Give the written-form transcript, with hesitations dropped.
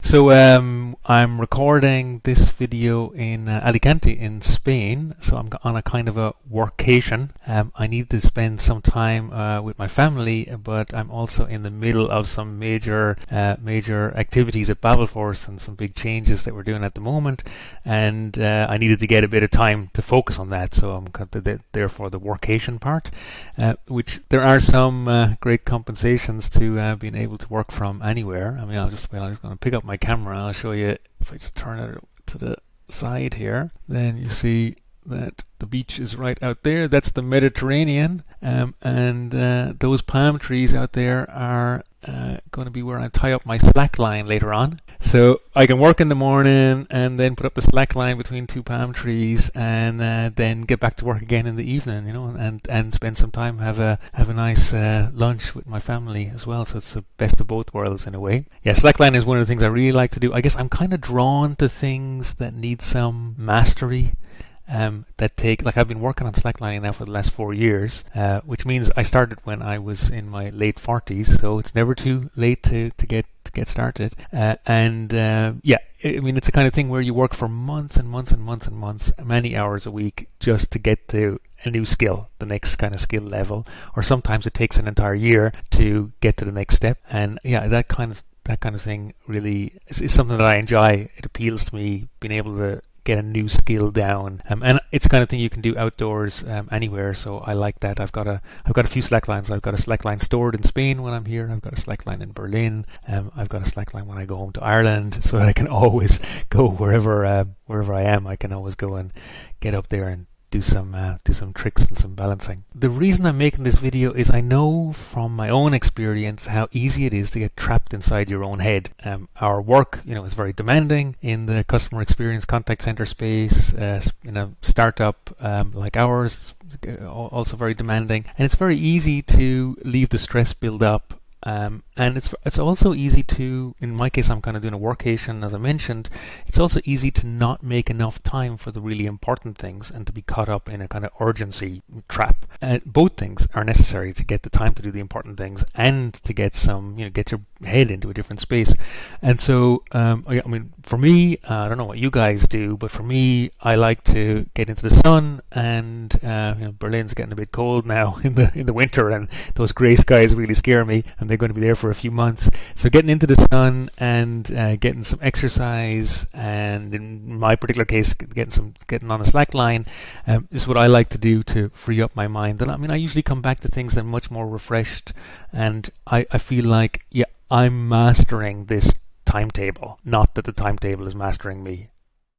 So I'm recording this video in Alicante in Spain. So I'm on a kind of a workation. I need to spend some time with my family, but I'm also in the middle of some major activities at babelforce and some big changes that we're doing at the moment. And I needed to get a bit of time to focus on that. So I'm there for the workation part, which there are some great compensations to being able to work from anywhere. I mean, I'm just going to pick up my camera. I'll show you. If I just turn it to the side here, then you see that the beach is right out there. That's the Mediterranean, and those palm trees out there are going to be where I tie up my slack line later on. So I can work in the morning and then put up the slack line between two palm trees, and then get back to work again in the evening, and spend some time, have a nice lunch with my family as well. So it's the best of both worlds in a way. Yeah, slackline is one of the things I really like to do. I guess I'm kind of drawn to things that need some mastery. That take, like, I've been working on slacklining now for the last 4 years, which means I started when I was in my late 40s, so it's never too late to get started. Yeah, I mean, it's the kind of thing where you work for months and months and months and months, many hours a week, just to get to a new skill, the next kind of skill level, or sometimes it takes an entire year to get to the next step. And yeah, that kind of thing really is something that I enjoy. It appeals to me, being able to get a new skill down, and it's the kind of thing you can do outdoors, anywhere. So I like that. I've got a few slacklines. I've got a slackline stored in Spain when I'm here. I've got a slackline in Berlin. I've got a slackline when I go home to Ireland, so that I can always go wherever I am. I can always go and get up there and do some tricks and some balancing. The reason I'm making this video is I know from my own experience how easy it is to get trapped inside your own head. Our work, is very demanding in the customer experience contact center space. In a startup like ours, also very demanding, and it's very easy to leave the stress build up. And it's also easy to, in my case, I'm kind of doing a workation, as I mentioned. It's also easy to not make enough time for the really important things and to be caught up in a kind of urgency trap. Both things are necessary to get the time to do the important things and to get get your head into a different space. And so, I mean, for me, I don't know what you guys do, but for me, I like to get into the sun. And Berlin's getting a bit cold now in the winter, and those grey skies really scare me. And they're going to be there for a few months. So getting into the sun and getting some exercise, and in my particular case, getting on a slack line, is what I like to do to free up my mind. And I mean, I usually come back to things that I'm much more refreshed, and I feel like, yeah, I'm mastering this timetable, not that the timetable is mastering me.